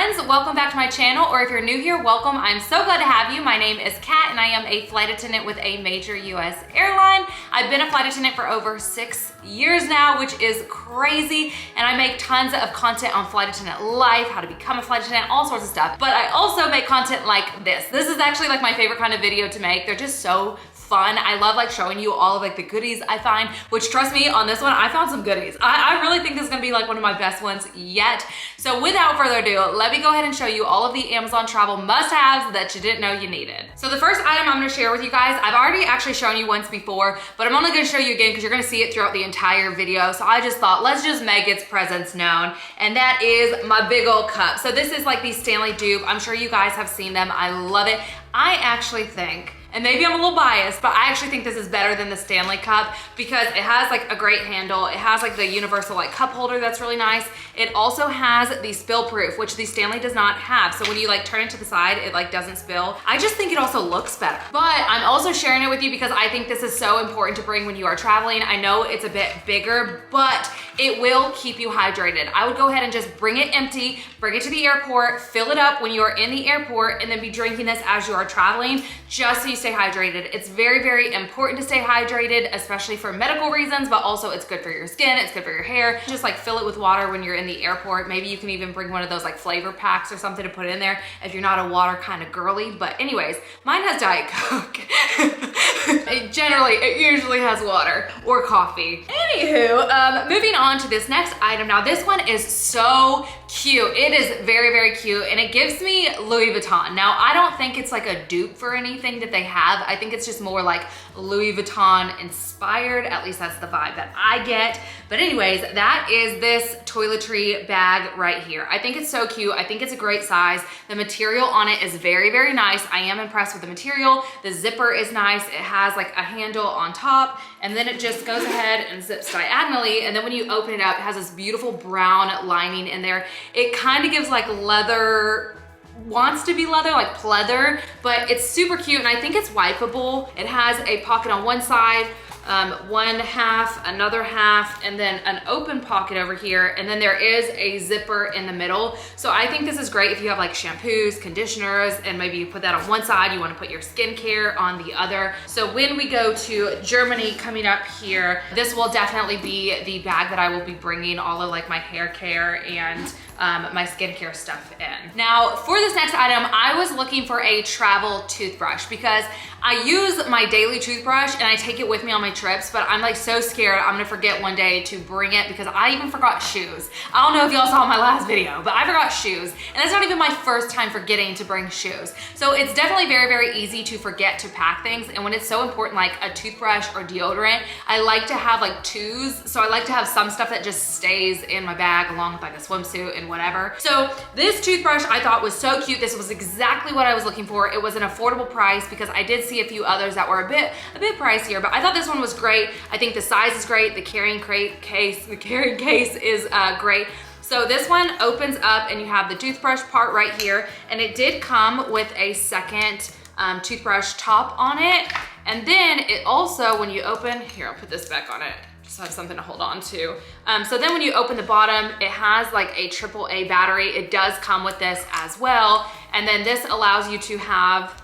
friends, welcome back to my channel, or if you're new here, welcome. I'm so glad to have you. My name is Kat and I am a flight attendant with a major US airline. I've been a flight attendant for over 6 years now, which is crazy, and I make tons of content on flight attendant life, how to become a flight attendant, all sorts of stuff. But I also make content like this. This is actually like my favorite kind of video to make. They're just so fun. I love like showing you all of like the goodies I find, which trust me, on this one, I found some goodies. I really think this is gonna be like one of my best ones yet. So without further ado, let me go ahead and show you all of the Amazon travel must-haves that you didn't know you needed. So the first item I'm gonna share with you guys, I've already actually shown you once before, but I'm only gonna show you again because you're gonna see it throughout the entire video. So I just thought, let's just make its presence known. And that is my big old cup. So this is like the Stanley dupe. I'm sure you guys have seen them. I love it. I actually think, and maybe I'm a little biased, but I actually think this is better than the Stanley cup because it has like a great handle. It has like the universal like cup holder that's really nice. It also has the spill proof, which the Stanley does not have. So when you like turn it to the side, it like doesn't spill. I just think it also looks better. But I'm also sharing it with you because I think this is so important to bring when you are traveling. I know it's a bit bigger, but it will keep you hydrated. I would go ahead and just bring it empty, bring it to the airport, fill it up when you are in the airport, and then be drinking this as you are traveling, just so you stay hydrated. It's very, very important to stay hydrated, especially for medical reasons, but also it's good for your skin, it's good for your hair. Just like fill it with water when you're in the airport. Maybe you can even bring one of those like flavor packs or something to put in there if you're not a water kind of girly. But anyways, mine has Diet Coke. It usually has water or coffee. Anywho, moving on to this next item. Now this one is so cute. It is very, very cute, and it gives me Louis Vuitton. Now I don't think it's like a dupe for anything that they have. I think it's just more like Louis Vuitton inspired. At least that's the vibe that I get. But anyways, that is this toiletry bag right here. I think it's so cute. I think it's a great size. The material on it is very, very nice. I am impressed with the material. The zipper is nice. It has like a handle on top, and then it just goes ahead and zips diagonally. And then when you open it up, it has this beautiful brown lining in there. It kind of gives like leather, wants to be leather, like pleather, but it's super cute, and I think it's wipeable. It has a pocket on one side, one half, another half, and then an open pocket over here, and then there is a zipper in the middle. So I think this is great if you have like shampoos, conditioners, and maybe you put that on one side, you want to put your skincare on the other. So when we go to Germany coming up here, this will definitely be the bag that I will be bringing all of like my hair care and my skincare stuff in. Now for this next item, I was looking for a travel toothbrush because I use my daily toothbrush and I take it with me on my trips, but I'm like so scared I'm gonna forget one day to bring it because I even forgot shoes. I don't know if y'all saw my last video, but I forgot shoes, and it's not even my first time forgetting to bring shoes. So it's definitely very, very easy to forget to pack things, and when it's so important like a toothbrush or deodorant, I like to have like twos. So I like to have some stuff that just stays in my bag along with like a swimsuit and whatever. So this toothbrush I thought was so cute. This was exactly what I was looking for. It was an affordable price because I did see a few others that were a bit pricier, but I thought this one was great. I think the size is great. The carrying case is great. So this one opens up and you have the toothbrush part right here, and it did come with a second toothbrush top on it. And then it also, when you open, here, I'll put this back on it, just have something to hold on to. So then when you open the bottom, it has like a AAA battery. It does come with this as well. And then this allows you to have,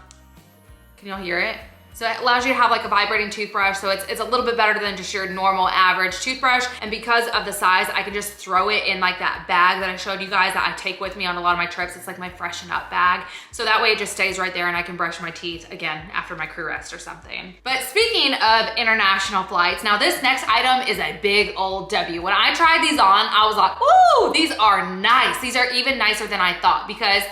can y'all hear it? So it allows you to have like a vibrating toothbrush. So it's a little bit better than just your normal average toothbrush. And because of the size, I can just throw it in like that bag that I showed you guys that I take with me on a lot of my trips. It's like my freshen up bag. So that way it just stays right there and I can brush my teeth again after my crew rest or something. But speaking of international flights, now this next item is a big old W. When I tried these on, I was like, ooh, these are nice. These are even nicer than I thought because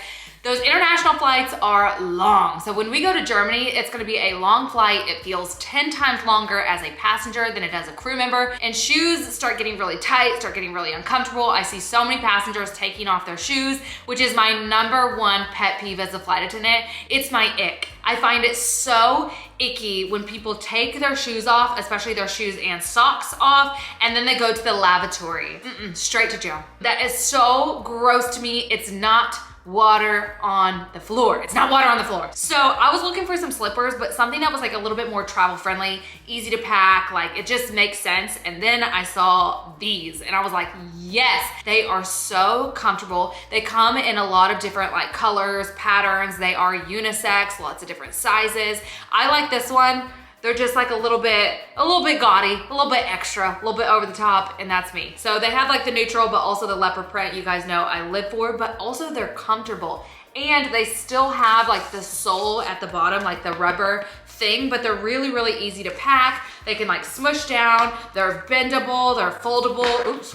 those international flights are long. So when we go to Germany, it's gonna be a long flight. It feels 10 times longer as a passenger than it does a crew member. And shoes start getting really tight, start getting really uncomfortable. I see so many passengers taking off their shoes, which is my #1 pet peeve as a flight attendant. It's my ick. I find it so icky when people take their shoes off, especially their shoes and socks off, and then they go to the lavatory. Straight to jail. That is so gross to me. It's not water on the floor. It's not water on the floor. So I was looking for some slippers, but something that was like a little bit more travel friendly, easy to pack, like it just makes sense. And then I saw these and I was like, yes, they are so comfortable. They come in a lot of different like colors, patterns. They are unisex, lots of different sizes. I like this one. They're just like a little bit gaudy, a little bit extra, a little bit over the top, and that's me. So they have like the neutral, but also the leopard print you guys know I live for, but also they're comfortable. And they still have like the sole at the bottom, like the rubber thing, but they're really, really easy to pack. They can like smush down, they're bendable, they're foldable. Oops,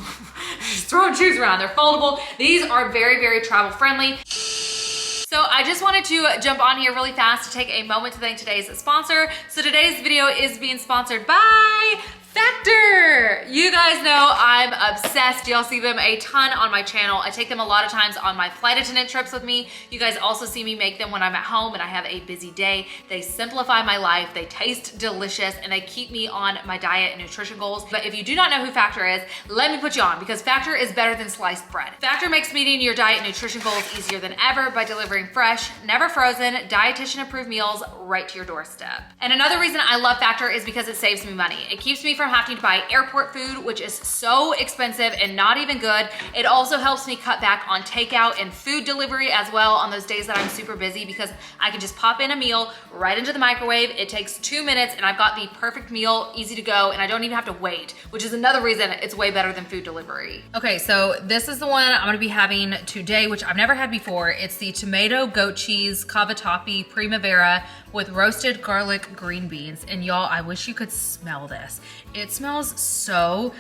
just throwing shoes around, they're foldable. These are very, very travel friendly. So I just wanted to jump on here really fast to take a moment to thank today's sponsor. So today's video is being sponsored by Factor. You guys know I'm obsessed. Y'all see them a ton on my channel. I take them a lot of times on my flight attendant trips with me. You guys also see me make them when I'm at home and I have a busy day. They simplify my life. They taste delicious and they keep me on my diet and nutrition goals. But if you do not know who Factor is, let me put you on because Factor is better than sliced bread. Factor makes meeting your diet and nutrition goals easier than ever by delivering fresh, never frozen, dietitian approved meals right to your doorstep. And another reason I love Factor is because it saves me money. It keeps me from having to buy airport food, which is so expensive and not even good. It also helps me cut back on takeout and food delivery as well on those days that I'm super busy because I can just pop in a meal right into the microwave. It takes 2 minutes and I've got the perfect meal, easy to go, and I don't even have to wait, which is another reason it's way better than food delivery. Okay, so this is the one I'm gonna be having today, which I've never had before. It's the tomato goat cheese cavatappi primavera with roasted garlic green beans. And y'all, I wish you could smell this. It smells so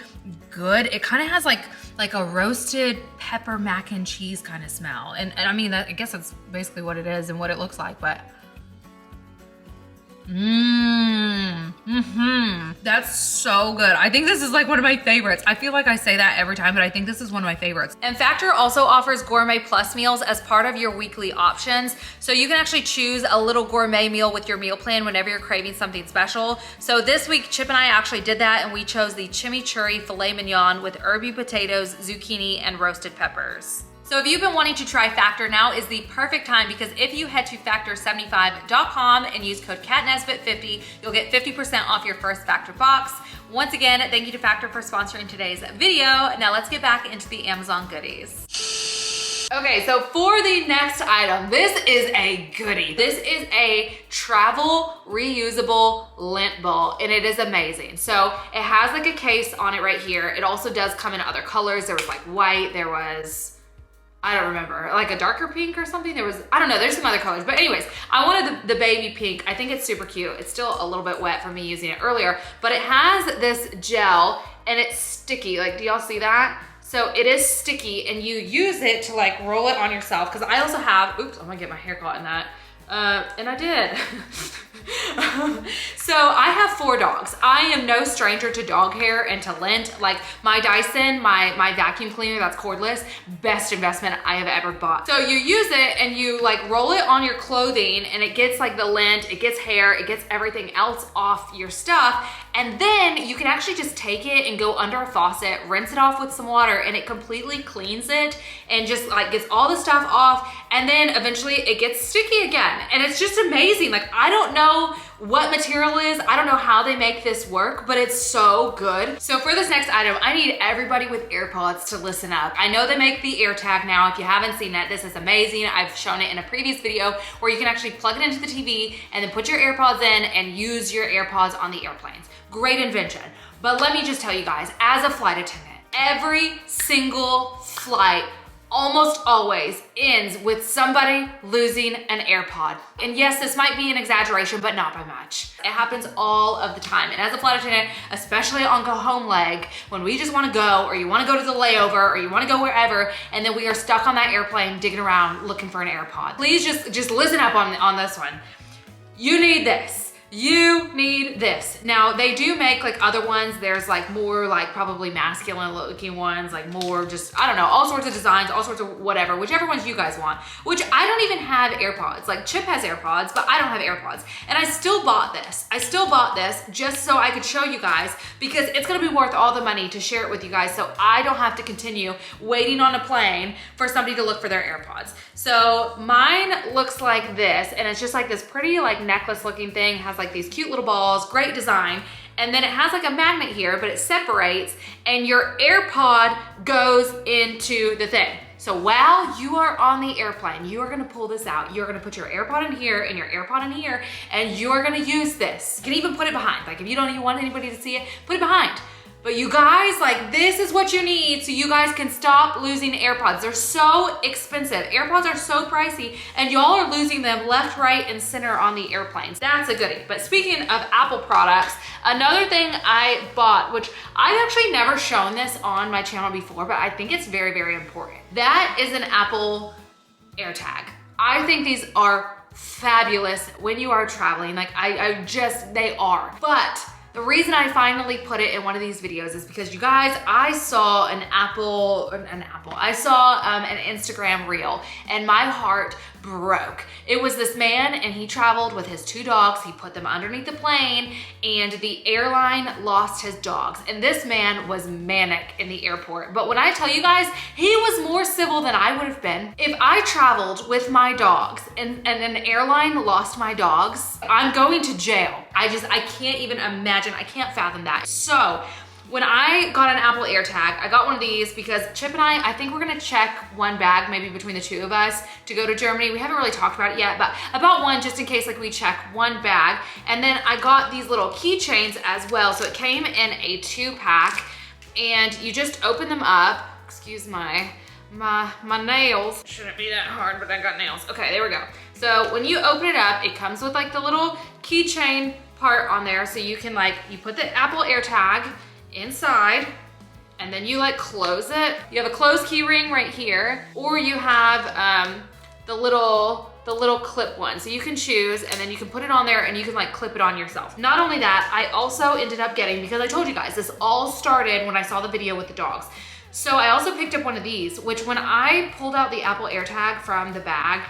good. It kind of has like a roasted pepper mac and cheese kind of smell. And I mean, I guess that's basically what it is and what it looks like, but that's so good. I think this is like one of my favorites. I feel like I say that every time, but I think this is one of my favorites. And Factor also offers gourmet plus meals as part of your weekly options. So you can actually choose a little gourmet meal with your meal plan whenever you're craving something special. So this week, Chip and I actually did that and we chose the chimichurri filet mignon with herby potatoes, zucchini, and roasted peppers. So if you've been wanting to try Factor, now is the perfect time because if you head to factor75.com and use code CATNESBIT50, you'll get 50% off your first Factor box. Once again, thank you to Factor for sponsoring today's video. Now let's get back into the Amazon goodies. Okay, so for the next item, this is a goodie. This is a travel reusable lint ball and it is amazing. So it has like a case on it right here. It also does come in other colors. There was like white, there was, I don't remember, like a darker pink or something. There was, I don't know, there's some other colors. But anyways, I wanted the baby pink. I think it's super cute. It's still a little bit wet from me using it earlier, but it has this gel and it's sticky. Like, do y'all see that? So it is sticky and you use it to like roll it on yourself. Cause I also have, oops, I'm gonna get my hair caught in that. And I did. So I have 4 dogs. I am no stranger to dog hair and to lint. Like my Dyson, my vacuum cleaner that's cordless, best investment I have ever bought. So you use it and you like roll it on your clothing and it gets like the lint, it gets hair, it gets everything else off your stuff. And then you can actually just take it and go under a faucet, rinse it off with some water, and it completely cleans it and just like gets all the stuff off. And then eventually it gets sticky again. And it's just amazing. Like, I don't know what material is. I don't know how they make this work, but it's so good. So for this next item, I need everybody with AirPods to listen up. I know they make the AirTag now. If you haven't seen that, this is amazing. I've shown it in a previous video where you can actually plug it into the TV and then put your AirPods in and use your AirPods on the airplanes. Great invention. But let me just tell you guys, as a flight attendant, every single flight almost always ends with somebody losing an AirPod. And yes, this might be an exaggeration, but not by much. It happens all of the time. And as a flight attendant, especially on go home leg, when we just wanna go, or you wanna go to the layover, or you wanna go wherever, and then we are stuck on that airplane digging around looking for an AirPod. Please just listen up on this one. You need this. you need this. Now they do make like other ones. There's like more like probably masculine looking ones, like more just, I don't know, all sorts of designs, all sorts of whatever, whichever ones you guys want, which I don't even have AirPods. Like Chip has AirPods, but I don't have AirPods. And I still bought this. I still bought this just so I could show you guys, because it's gonna be worth all the money to share it with you guys, so I don't have to continue waiting on a plane for somebody to look for their AirPods. So mine looks like this, and it's just like this pretty like necklace looking thing, has like these cute little balls, great design. And then it has like a magnet here, but it separates and your AirPod goes into the thing. So while you are on the airplane, you are gonna pull this out. You're gonna put your AirPod in here and your AirPod in here, and you're gonna use this. You can even put it behind. Like if you don't even want anybody to see it, put it behind. But you guys, like this is what you need so you guys can stop losing AirPods. They're so expensive. AirPods are so pricey, and y'all are losing them left, right, and center on the airplanes. That's a goodie. But speaking of Apple products, another thing I bought, which I've actually never shown this on my channel before, but I think it's very, very important. That is an Apple AirTag. I think these are fabulous when you are traveling. Like they are. But the reason I finally put it in one of these videos is because you guys, I saw an Instagram reel, and my heart broke. It was this man, and he traveled with his 2 dogs. He put them underneath the plane, and the airline lost his dogs. And this man was manic in the airport. But when I tell you guys, he was more civil than I would have been. If I traveled with my dogs and an airline lost my dogs, I'm going to jail. I can't even imagine. I can't fathom that. So when I got an Apple AirTag, I got one of these because Chip and I think we're gonna check one bag, maybe between the 2 of us, to go to Germany. We haven't really talked about it yet, but I bought one just in case like we check one bag. And then I got these little keychains as well. So it came in a 2-pack, and you just open them up. Excuse my nails. Shouldn't be that hard, but I got nails. Okay, there we go. So when you open it up, it comes with like the little keychain part on there. So you can you put the Apple AirTag inside, and then you like close it. You have a closed key ring right here, or you have the little clip one. So you can choose, and then you can put it on there and you can like clip it on yourself. Not only that, I also ended up getting, because I told you guys, this all started when I saw the video with the dogs. So I also picked up one of these, which when I pulled out the Apple AirTag from the bag,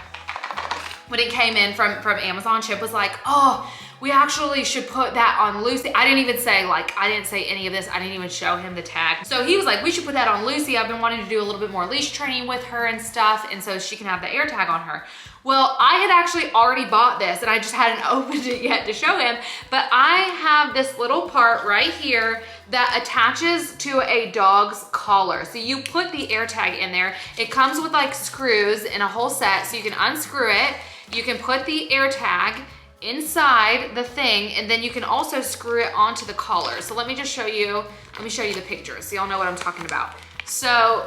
when it came in from Amazon, Chip was like, oh, we actually should put that on Lucy. I didn't even say I didn't say any of this. I didn't even show him the tag. So he was like, we should put that on Lucy. I've been wanting to do a little bit more leash training with her and stuff, and so she can have the AirTag on her. Well, I had actually already bought this, and I just hadn't opened it yet to show him, but I have this little part right here that attaches to a dog's collar. So you put the AirTag in there. It comes with like screws in a whole set, so you can unscrew it. You can put the AirTag inside the thing, and then you can also screw it onto the collar. So let me show you the picture so y'all know what I'm talking about. So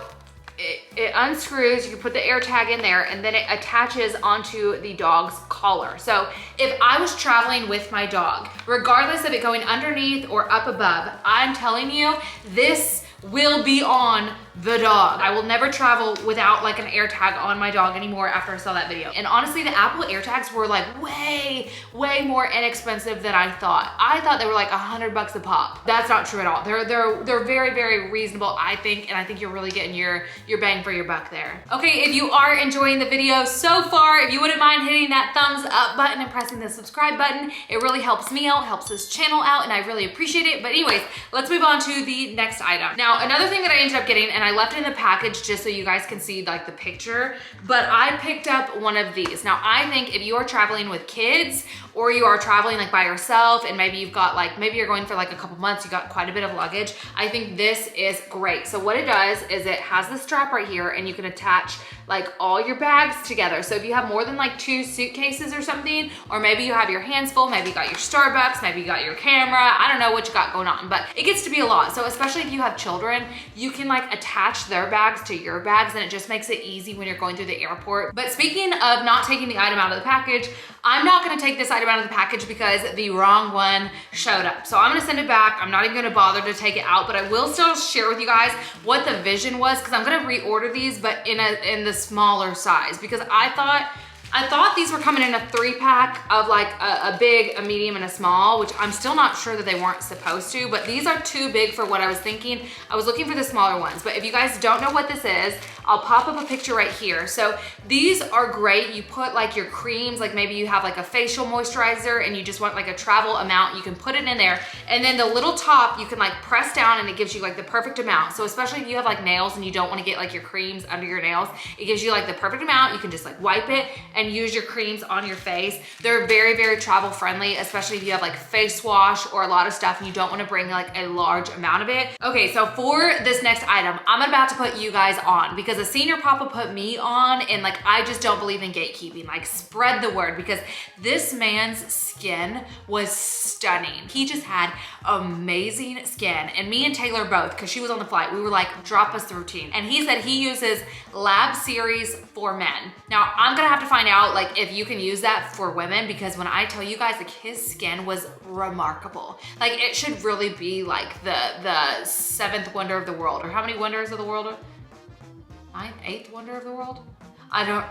it unscrews, you can put the AirTag in there, and then it attaches onto the dog's collar. So if I was traveling with my dog, regardless of it going underneath or up above, I'm telling you, this will be on the dog. I will never travel without like an AirTag on my dog anymore after I saw that video. And honestly, the Apple AirTags were like way more inexpensive than I thought. I thought they were like $100 a pop. That's not true at all. They're very reasonable, I think, and I think you're really getting your bang for your buck there. Okay, if you are enjoying the video so far, if you wouldn't mind hitting that thumbs up button and pressing the subscribe button, it really helps me out, helps this channel out, and I really appreciate it. But anyways, let's move on to the next item. Now, another thing that I ended up getting, and I left it in the package just so you guys can see like the picture, but I picked up one of these. Now, I think if you are traveling with kids, or you are traveling like by yourself, and maybe you've got like, maybe you're going for like a couple months, you got quite a bit of luggage, I think this is great. So what it does is it has the strap right here, and you can attach like all your bags together. So if you have more than like 2 suitcases or something, or maybe you have your hands full, maybe you got your Starbucks, maybe you got your camera, I don't know what you got going on, but it gets to be a lot. So especially if you have children, you can like attach their bags to your bags, and it just makes it easy when you're going through the airport. But speaking of not taking the item out of the package, I'm not gonna take this item out of the package because the wrong one showed up. So I'm gonna send it back. I'm not even gonna bother to take it out, but I will still share with you guys what the vision was, because I'm gonna reorder these, but in the smaller size, because I thought I thought these were coming in a 3-pack of like a big, a medium, and a small, which I'm still not sure that they weren't supposed to, but these are too big for what I was thinking. I was looking for the smaller ones, but if you guys don't know what this is, I'll pop up a picture right here. So these are great. You put like your creams, like maybe you have like a facial moisturizer and you just want like a travel amount, you can put it in there. And then the little top, you can like press down and it gives you like the perfect amount. So especially if you have like nails and you don't want to get like your creams under your nails, it gives you like the perfect amount. You can just like wipe it and use your creams on your face. They're very, very travel friendly, especially if you have like face wash or a lot of stuff and you don't want to bring like a large amount of it. Okay, so for this next item, I'm about to put you guys on because a senior papa put me on, and like I just don't believe in gatekeeping. Like spread the word, because this man's skin was stunning. He just had amazing skin, and me and Taylor both, because she was on the flight, we were like, drop us the routine. And he said he uses Lab Series for men. Now I'm gonna have to find out like if you can use that for women, because when I tell you guys, like his skin was remarkable. Like it should really be like the 7th wonder of the world, or how many wonders of the world? 9th, 8th wonder of the world? I don't,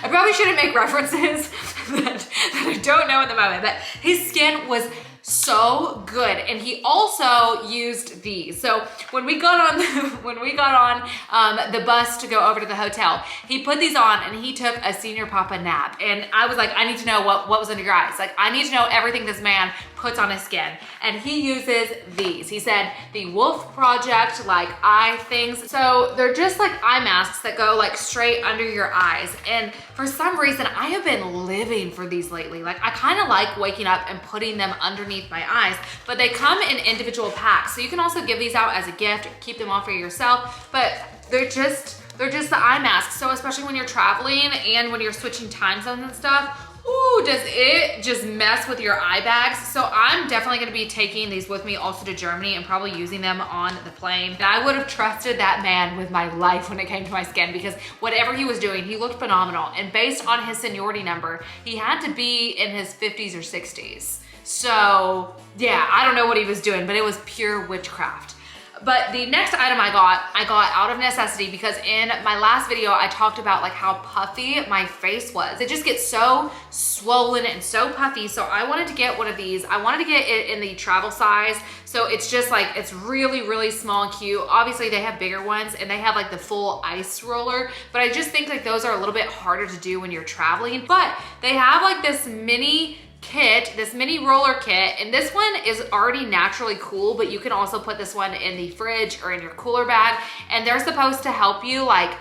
I probably shouldn't make references that I don't know at the moment, but his skin was so good. And he also used these. So when we got on the bus to go over to the hotel, he put these on and he took a senior papa nap. And I was like, I need to know what was under your eyes. Like I need to know everything this man puts on his skin. And he uses these. He said the Wolf Project like eye things. So they're just like eye masks that go like straight under your eyes. And for some reason, I have been living for these lately. Like I kind of like waking up and putting them underneath my eyes, but they come in individual packs. So you can also give these out as a gift, keep them on for yourself, but they're just the eye masks. So especially when you're traveling and when you're switching time zones and stuff, ooh, does it just mess with your eye bags. So I'm definitely gonna be taking these with me also to Germany and probably using them on the plane. And I would have trusted that man with my life when it came to my skin, because whatever he was doing, he looked phenomenal. And based on his seniority number, he had to be in his 50s or 60s. So yeah, I don't know what he was doing, but it was pure witchcraft. But the next item I got out of necessity, because in my last video, I talked about like how puffy my face was. It just gets so swollen and so puffy. So I wanted to get one of these. I wanted to get it in the travel size. So it's just like, it's really, really small and cute. Obviously they have bigger ones and they have like the full ice roller, but I just think like those are a little bit harder to do when you're traveling. But they have like this mini kit, this mini roller kit, and this one is already naturally cool, but you can also put this one in the fridge or in your cooler bag, and they're supposed to help you like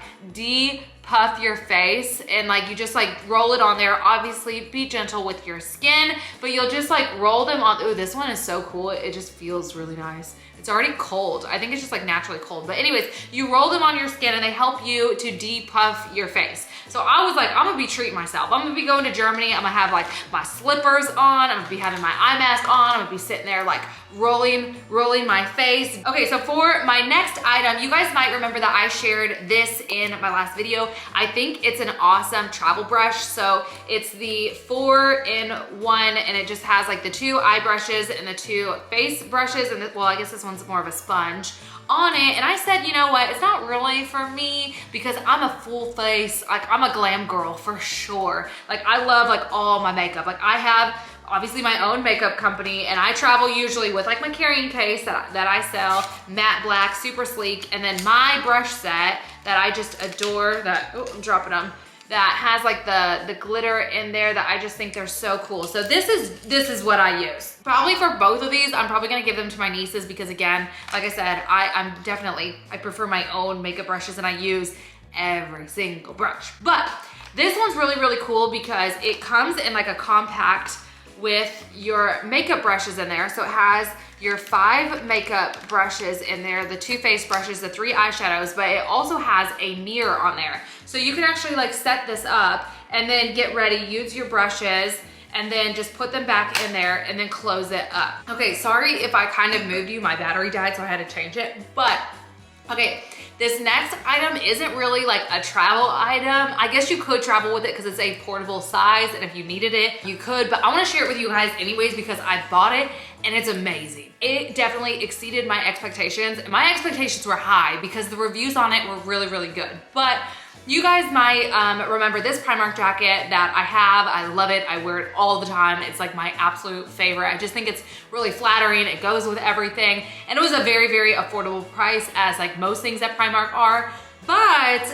puff your face, and like you just like roll it on there. Obviously be gentle with your skin, but you'll just like roll them on. Ooh, this one is so cool. It just feels really nice. It's already cold. I think it's just like naturally cold. But anyways, you roll them on your skin and they help you to depuff your face. So I was like, I'm gonna be treating myself. I'm gonna be going to Germany. I'm gonna have like my slippers on. I'm gonna be having my eye mask on. I'm gonna be sitting there like rolling my face. Okay, so for my next item, you guys might remember that I shared this in my last video. I think it's an awesome travel brush. So it's the 4-in-1, and it just has like the 2 eye brushes and the 2 face brushes. And well, I guess this one's more of a sponge on it. And I said, you know what, it's not really for me, because I'm a full face, like I'm a glam girl for sure. Like I love like all my makeup. Like I have obviously my own makeup company, and I travel usually with like my carrying case that I sell, matte black, super sleek, and then my brush set that I just adore, that, oh, I'm dropping them, that has like the glitter in there that I just think they're so cool. So this is what I use. Probably for both of these, I'm probably gonna give them to my nieces, because again, like I said, I prefer my own makeup brushes, and I use every single brush. But this one's really, really cool because it comes in like a compact with your makeup brushes in there. So it has your 5 makeup brushes in there, the 2 face brushes, the 3 eyeshadows, but it also has a mirror on there. So you can actually like set this up and then get ready, use your brushes, and then just put them back in there and then close it up. Okay, sorry if I kind of moved you, my battery died, so I had to change it. But okay, this next item isn't really like a travel item. I guess you could travel with it because it's a portable size, and if you needed it, you could, but I wanna share it with you guys anyways because I bought it and it's amazing. It definitely exceeded my expectations. My expectations were high because the reviews on it were really, really good. But You guys might remember this Primark jacket that I have. I love it. I wear it all the time. It's like my absolute favorite. I just think it's really flattering. It goes with everything. And it was a very, very affordable price, as like most things at Primark are. But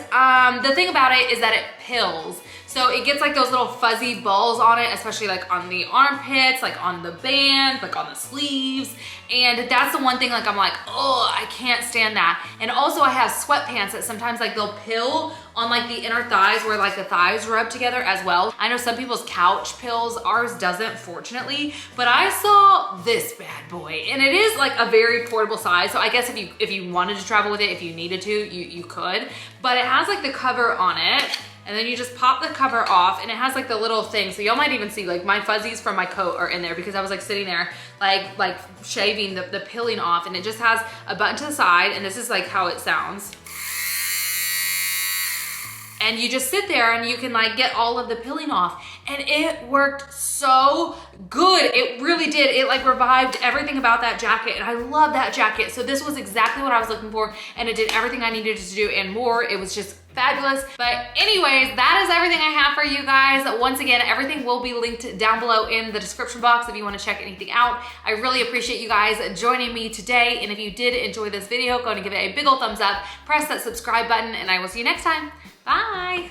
the thing about it is that it pills. So it gets like those little fuzzy balls on it, especially like on the armpits, like on the band, like on the sleeves. And that's the one thing like I'm like, oh, I can't stand that. And also I have sweatpants that sometimes like they'll pill on like the inner thighs where like the thighs rub together as well. I know some people's couch pills, ours doesn't, fortunately, but I saw this bad boy and it is like a very portable size. So I guess if you wanted to travel with it, if you needed to, you could, but it has like the cover on it. And then you just pop the cover off and it has like the little thing. So y'all might even see like my fuzzies from my coat are in there because I was like sitting there like shaving the pilling off, and it just has a button to the side, and this is like how it sounds. And you just sit there and you can like get all of the pilling off, and it worked so good. It really did. It like revived everything about that jacket, and I love that jacket. So this was exactly what I was looking for, and it did everything I needed to do and more. It was just fabulous. But anyways, that is everything I have for you guys. Once again, everything will be linked down below in the description box if you want to check anything out. I really appreciate you guys joining me today, and if you did enjoy this video, go and give it a big old thumbs up, press that subscribe button, and I will see you next time. Bye.